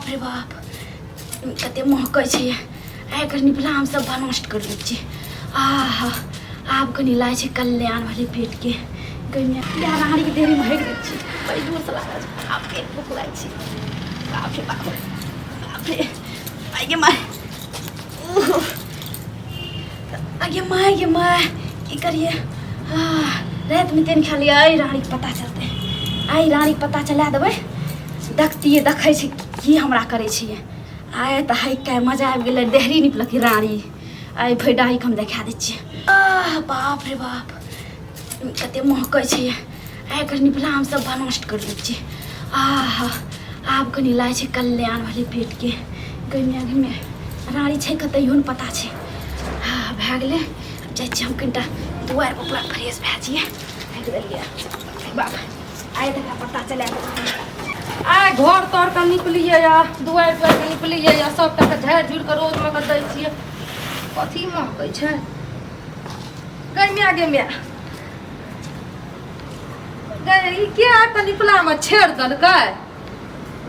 रे बाप कते महकै छै एकर निपला हम सब नष्ट कर दै छी आहा आब कनी लाय छै कल्याण वाले पेट के गइया या रानी के देरी महक दै छी बड़ी दूर से लागल छै आब पेट भूख लाग छै बाप रे आगे माय आगे माय की करिए रात में तेन खा लिया आई रानी के पता चलते आई रानी के पता चला देबै देखतिए देखै छै की हमरा करै छियै आय तऽ है के मजा आबि गेलै देहरी निपलक रानी आइ भैडाही के हम देखा दै छियै बाप रे बाप कते महकै छै एकर निपला हम सब नष्ट कर दै छियै आहा आब कनी लाय छै कल्याण वाले पेट के गइया रानी छै कतैयो ने पता छै भए गेलै जाइ छी हम कनिटा दुआर पर पूरा फ्रेश भए छियै बाप आइ देखा पता चला आइ घर तर के निकलिए या दुआर पर के निकलिए या सबटा के झाड़ झुड़ के रोज में कर दै छियै कथी महकै छै गइया गई के त निपला में छेड़ दलकै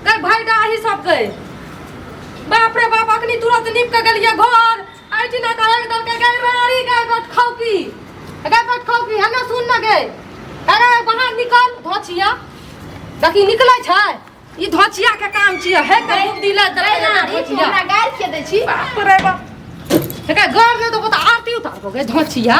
गई भाई डाही सब गई बाप रे बाप अखनी तुरंत निप के गेलिए घर आई दिना का एक दलकै गई रानी गई बट खौकी हना सुन न गई अरे बाहर निकल धोचिया देखी निकलै छै ई धोचिया के काम छियै हे के बुद्धि ले दले धोचिया हमरा गाल के दै छी बाप रे बाप हेका घर में तो बता आरती उतार गए धोचिया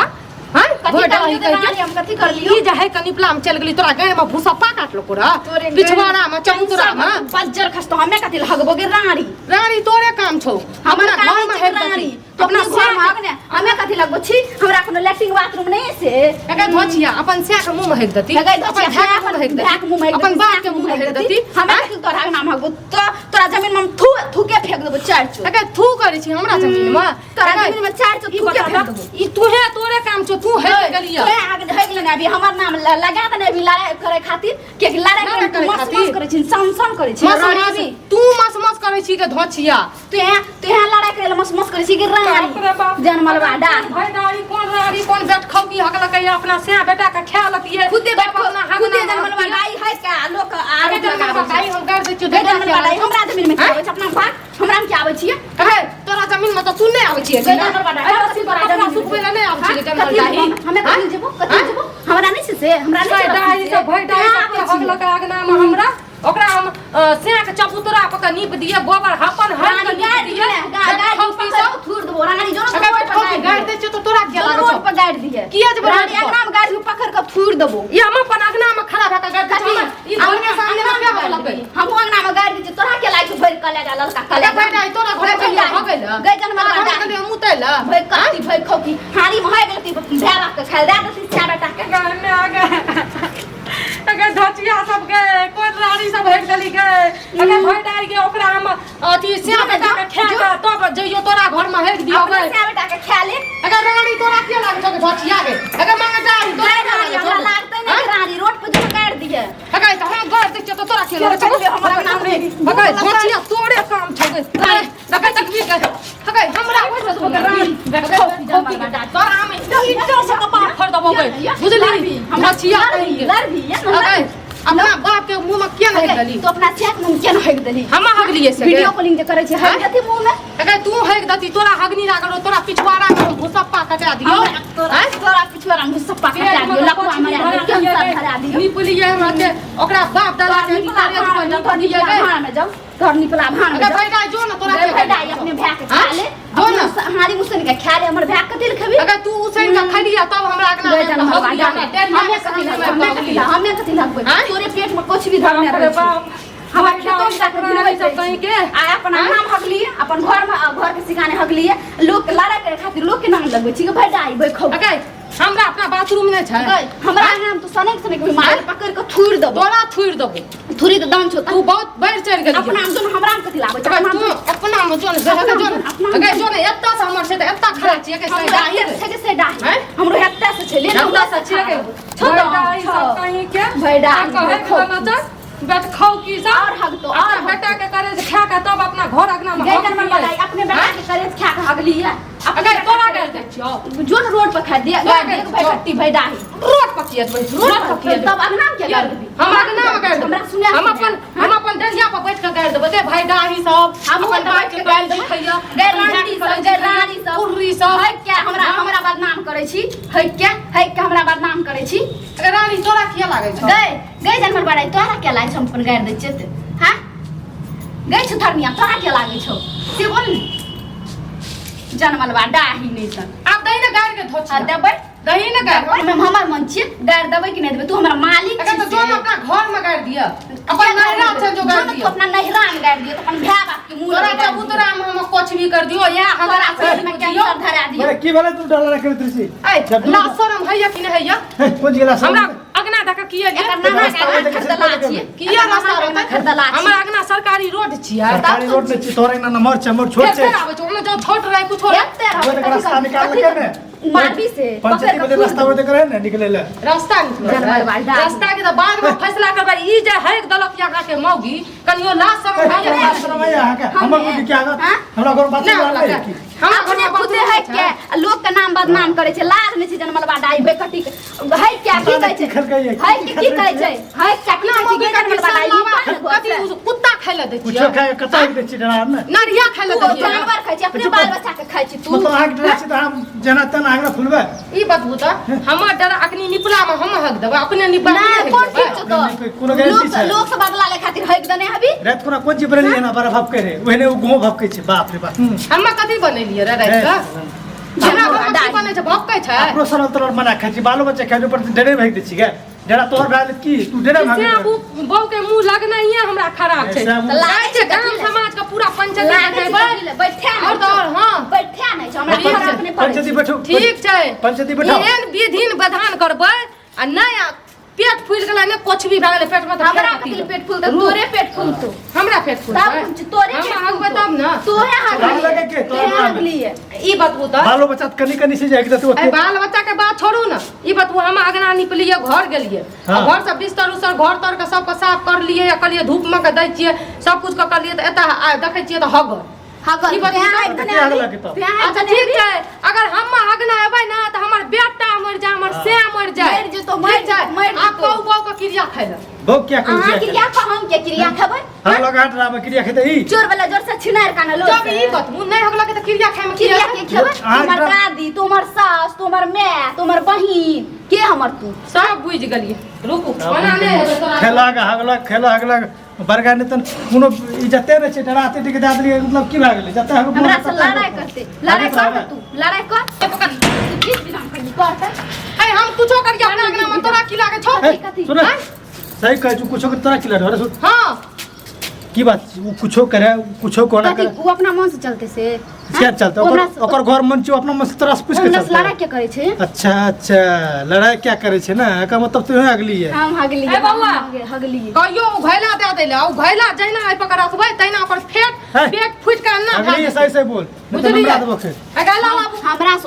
हां हम कथी कर लियो ई जे है कनिपला में चल गेली तोरा गाय में भूसा काटलो कोरा पिछवाड़ा में चबूतरा में बज्जर खस तो हमें कथी लगबो गे रानी तोरे काम छौ हमरा घर में है रानी तो अपना घर में आगने हमें कथी लगबो छी हमरा कोनो लैट्रिन बाथरूम नहीं से एका धोचिया अपन से के मुंह महक दती अपन भाग के महक दती अपन बाप के मुंह महक दती हमें कथी तोरा नाम हगबो तो तोरा जमीन में थू के फेंक देबो चार चो एका थू करै छी हमरा जमीन में तोरा जमीन में चार चो थू के फेंक देबो ई तोरे काम छौ तू है गलिया तोरे आगे धइ गेल ने अभी हमर नाम लगा दे ने अभी लड़ाई करे खातिर के लड़ाई करे मस करे छी सन करे छी रानी तू मस करे छी के धोचिया तू यहाँ लड़ाई करे मस करे छी के रानी जनमल बाडा भाई रानी कौन बेट खौकी हकल के अपना से बेटा का ख्याल लतिए खुदे जनमल बाडा है का लोग आगे लगाई हम कर दे छी जनमल बाडा हमरा जमीन में आबै छ अपना बात हमरा में के आबै छी कहे तोरा जमीन में तो तू नहीं आबै छी जनमल बाडा अपना सुख पे नहीं आबै छी जनमल बाडा हमें कथि जेबो हमरा नहीं से हमरा नहीं डाही सब भाई डाही सब हकल के आगना में हमरा ओकरा हम से के चबूतरा पर के नीप दिए गोबर हपन हर के नीप दिए गाड़ी सब थूर देबो रानी जो गाड़ दे छ तो तोरा के लागो रोड पर गाड़ दिए किया जे रानी अगना में गाड़ी पकड़ के थूर देबो ये हम अपन अगना में खड़ा भा के गाड़ दे ई हमने सामने में क्या होला पे हम अगना में गाड़ दी तोरा के लाइक भर के लगा ललका कले भाई डाही तोरा घर पे हो गेल गई जनमल बाडा के मुतैल भई कथि भई खौकी हारी में हो गेल ती भेला के खाल दे दती चार बेटा के घर में आ गए अगर धोचिया सब गए कोन रानी सब हेट गली गए अगर भाई डाही के ओकरा हम अथी से बेटा के खा के तब जइयो तोरा घर में हेट दियो गए से बेटा के खा ले अगर रानी तोरा के लाग छ धोचिया के अगर मांगे डाही तोरा रानी हमरा लागते नहीं रानी रोड पर जो गाड़ दिए अगर तो हम घर देख तो तोरा के लाग छ हमरा नाम नहीं अगर धोचिया तोरे काम छ लगे तक भी अगर हमरा होय छ रानी खौकी के डाट तोरा में इतो से कपार फड़ दबो गए बुझली हम धोचिया लड़ अपना बाप के मुंह में क्या नहीं गली तो अपना चेक मुंह क्या नहीं दली हम हगलिए से वीडियो कॉलिंग करे छे हग दती मुंह में अगर तू हग दती तोरा हगनी लागलो तोरा पिछवाड़ा में भुसप्पा कटा दियो तोरा पिछवाड़ा में भुसप्पा कटा दियो लकवा मारे कैंसर धरा दियो निपलिए हमके ओकरा बाप दादा के निकले भाड़ में जाओ घर निकला भाड़ में अगर भाई जो ना तोरा के भाई अपने भैया के खा ले जो ना हारी मुसन के खा ले हमर भैया कथि खबी अगर तू उसन का खा लिया तब हमरा अगना हमें कथि लगबै तोरे पेट में कुछ भी धरने रहे हमरा खेतों में जाकर गिरबै सब कहीं के आ अपन नाम हकली अपन घर के सिकाने हकली लोग लड़ा के खातिर लोग के नाम लगबै छी भाई डाई भाई खौ हमरा अपना बाथरूम में छै हमरा नाम तो सने के मार पकड़ के थूर दबो तोरा थूर दबो थूरी तो दाम छो तू बहुत बढ़ चढ़ गेली अपना हम दोनों हमरा कथि लाबै छ तू अपना में जोन अगर जोन एत्ता से हमर से एत्ता खड़ा छिए के से डाई हमरो हेत्ता से छै ले एत्ता से छिए के छोड़ सब कहीं के भाई डाई बेट खाओ की सा और हग तो और बेटा के करे खा के तब अपना घर अगना में गई जनमल बाडा अपने बेटा के करे खा के हगली है अगर तोरा कर दे छियो जोन रोड पर खा दिया देख भाई कट्टी भाई डाही रोड पर किए रोड पर किए तब अगना में क्या कर देबी हम अगना में कर देब हमरा सुने हम अपन डरिया पर बैठ के कर देब दे भाई डाही सब हम अपन बात के गाल देखैया गैरानी सब उर्री सब है क्या हमरा बदनाम करै छी है क्या हमरा बदनाम करै छी रानी तोरा किया लागे छ गए जनमर बड़ाई तोरा क्या लागे छ हम अपन गाड़ दै छियै हां गए छ धर्मिया तोरा क्या लागे छ से बोल जनमल बा डाही नहीं त आप दही ना गाड़ के धोछि देबै दही ना गाड़ हम हमर मन छियै गाड़ देबै कि नहीं देबै तू हमरा मालिक अगर तो जो अपना घर में गाड़ दिया अपन नहरा अच्छा जो गाड़ दिया अपना नहरा में गाड़ दियो तो अपन भाई बाप के मुंह तोरा चबूतरा में हम कुछ भी कर दियो या हमारा पेट में कैंसर धरा दियो अरे की भले तू डॉलर करत रही ए लाशरम हैया कि नहीं हैया कोन गेला सब हमरा अगना दका किया जे एकर नाना के खरदला छियै किया रास्ता में खरदला छियै हमरा अगना सरकारी रोड छियै सरकारी रोड में तोरे ना नंबर चमर छोड़ से आवे छ ओमे जो छोट रहे कुछ हो एते वो रास्ता निकाल के ने मारबी से पंचायती में रास्ता वो करे ना निकले ले रास्ता निकल रास्ता के तो बाद में फैसला करबा ई जे है दलक यहाँ के मौगी कनियो लाशरम हैया शर्माया के हमर को क्या हमरा घर बात नहीं की हम अपने खुदे है क्या लोग के नाम बदनाम करे छै लाज में छै जनमलबा डाई बेकटी है क्या की कहै छै है की कहै छै है क्या की कहै छै जनमलबा डाई कथि कुत्ता खाय ले दै छियै कुछो खाए कता दे छी डरा ना नरिया खाय ले दै छियै जानवर खाय छै अपने बाल बच्चा के खाय छै तू मतलब आग डरा छी त हम जना तन आगरा फुलबे ई बतबू त हमर डर अखनी निपला में हम हक देबा अपने निपला नहीं कौन ठीक तो कोनो गारंटी छै लोग से बदला ले खातिर हक दने हबी रात को कोन जी बरली ना बड़ा भाप करे ओहने वो घो भाप के छै बाप रे बाप हम कथि बनेलिए रे रात का हमरा घर में बने छै भक्कै छै अपनो सरल तरल मना खाइ छी बालो बच्चा खाइ पर डरे भाग दे छी गे जरा तोहर भाल की तू डरे भाग से अब बहू के मुंह लगना ही हमरा खराब छै तो लागे छै गांव समाज का पूरा पंचायत बैठे बैठा और तो हां बैठा नहीं छै हमरा अपने पंचायती बैठो ठीक छै पंचायती बैठो एहन विधिन विधान करबै आ नहीं पेट फूल गेला ने कुछ भी भए गेलै पेट में त हमरा पेट फूल तोरे पेट फूल तो हमरा पेट फूल तब तोरे हम हक बताब ना तोहे भाग लगे के हक लिए ई बतबू त बालो बच्चा कनी कनी से जाके तो ए बाल बच्चा के बात छोड़ू ना ई बतबू हम अगना निकलिए घर गेलिए घर से बिस्तर उस्तर घर तर के सब साफ कर लिए या कहलिए धूप में के दै छिए सब कुछ के करलिए त एता देखै छिए त हग हगल अच्छा ठीक है अगर हम अगना एबै ना त हमर बेटा मर जा हमर से मर जाए मर जे तो मर जाए आप बहु बहु के क्रिया खाइला बहु क्या कर अहाँ क्रिया को हम के क्रिया खबै हम लोग हाथ ड्रामा क्रिया खेते ई चोर वाला जोर से छिनार कान लो जब ई बतबू नहीं हगला के त क्रिया खाए में क्रिया के खेबै हमर दादी तुम्हार सास तुम्हार माय तुम्हार बहिन के हमर तू सब बुझ गेलिए रुकू बना ले खेला हगला बरगा ने तन कोनो इज्जते न छै डराते टिक दाद लिए मतलब की भाग गेलै जते हम हमरा से लड़ाई करते लड़ाई कर तू लड़ाई कर पकड़ किस बिना करते ए हम कुछो कर के अपना अगना में तोरा की लागे छौ कथी सुन सही कह तू कुछो के तरह की लड़ सुन हां की बात वो कुछो करे कुछो कोना करे वो अपना मन से चलते से क्या चलता ओकर घर मन छ अपना मन से तरह से पूछ के चलता लड़ाई क्या करे छे अच्छा लड़ाई क्या करे छे ना का मतलब तू अगली है हम हगली ए बौआ हगली कहियो घैला दे देले ओ घैला जैना आई पकड़ रखबै तैना ओकर पेट फुट के ना अगली सही से बोल नहीं तो हमरा देबो के अगला हमरा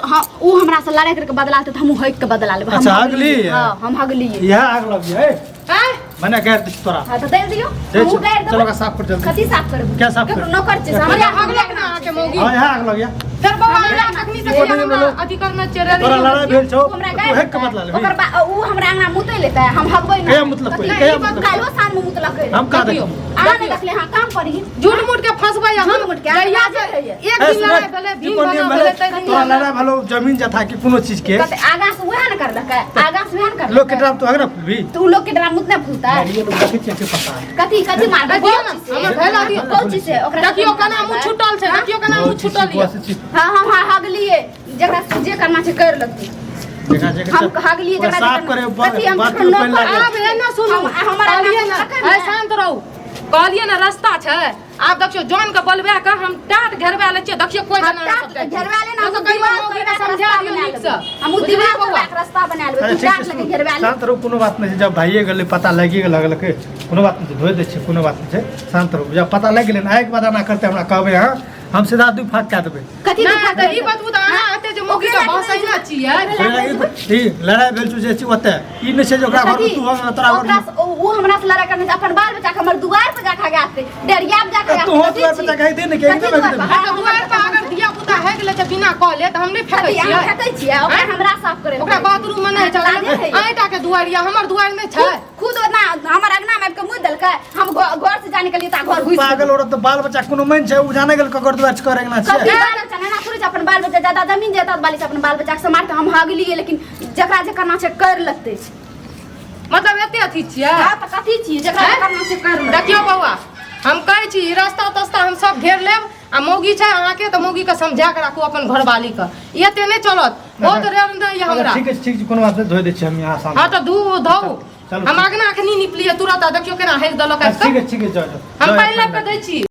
ऊ हमरा से लड़ाई करके बदला त हम हक के बदला लेब अच्छा हगली हां हम हगली यह आग लग गया हैं मैंने कह दी तोरा हां तो दे दियो हम गाड़ दो चलो का साफ कर जल्दी कथी साफ करब क्या साफ कर नौकर छे हमरा हमरा हगला के ना आके मौगी हां यह आग लग गया फिर बाबा अखनी से अधिकार में चेरे तोरा लड़ाई भेल छौ हमरा तू हेक के बदला ले ओकर ऊ हमरा अंगना मुते लेता है हम हगबै ना क्या मतलब कोई क्या मतलब कालो सान में मुतलक है हम का देखियो आ नहीं देखले हां काम करी झूठ मूठ के फंसबै हम झूठ मूठ के जहिया से एक दिन लड़ाई भेले दिन बना भेले तोरा लड़ाई भलो जमीन जथा कि कोनो चीज के आगा से वहन कर लका आगा से वहन कर लोग के ड्राम तो अगर फुलबी तू लोग के ड्राम मुतने फूलता है ये लोग देखे के पता है कथी मार हम घैला दियो कौन चीज से ओकरा देखियो कना मुंह छुटल छै देखियो कना मुंह छुटल है हां हां हगलिए जकरा जे करना छै कर लती हम हगलिए जकरा साफ करे कथी हम बात पे लागे अब है ना सुनो हमरा ना शांत रहू कहलिए ना रास्ता छै आब देखियो जॉन के बलबा के हम टाट घेरवा ले छियै देखियो कोई ना घेरवा ले ना तो कहियो मौगी के समझा दियो नीक से हम दीवार पर रास्ता बना लेबै तू टाट लगे घेरवा ले शांत रहो कोनो बात नहीं जब भाईए गेले पता लगी लगल के कोनो बात नहीं धोइ दै छै कोनो बात नहीं छै शांत रहो जब पता लग गेले ना एक बात ना करते हमरा कहबे हां हम सीधा दू फाट के देबै कथी ना दुखा ई बात बुता ना एते जे मौगी के भाषा ना छियै ई लड़ाई भेल छै जे ओते ई नै छै जे ओकरा घर तू तोरा घर वो हमरा से लड़ा करने अपन बाल बच्चा के हमर दुआर पे जाके आते डेरिया पे जाके तो हो द्वार पे जाके दे ने के एकदम एकदम तो दुआर पर अगर दिया पुता है गेले त बिना कहले त हम नहीं फेकै छियै फेकै छियै ओकरा हमरा साफ करे ओकरा बाथरूम में नहीं चले आइटा के दुआरिया हमर दुआर में छै खुद ना हमर अंगना में के मुंह देलकै हम घर से जाने के लिए ता घर घुस पागल औरत तो बाल बच्चा कोनो मन छै उ जाने गेल ककर द्वार करे ना छै कभी बाल बच्चा ना थोड़ी अपन बाल बच्चा ज्यादा जमीन जेता बाली से अपन बाल बच्चा के समार के हम हागली लेकिन जकरा जे करना छै कर लगते छै मतलब एते अथी छियै हां त कथि छी जकरा जे करना छै कर ले देखियो बौआ हम कहै छी रास्ता तस्ता हम सब घेर लेब आ मौगी छै अहाँ के त मौगी के समझा के राखू अपन घरवाली के एते नहीं चलत बहुत रेल दे ये हमरा ठीक है कोनो बात नहीं धोइ दै छी हम यहाँ सामने हां त धौ हम अगना अखनी निपलिए तुरंत देखियो केना हेल दलक ठीक है जाओ हम पहले के दै छी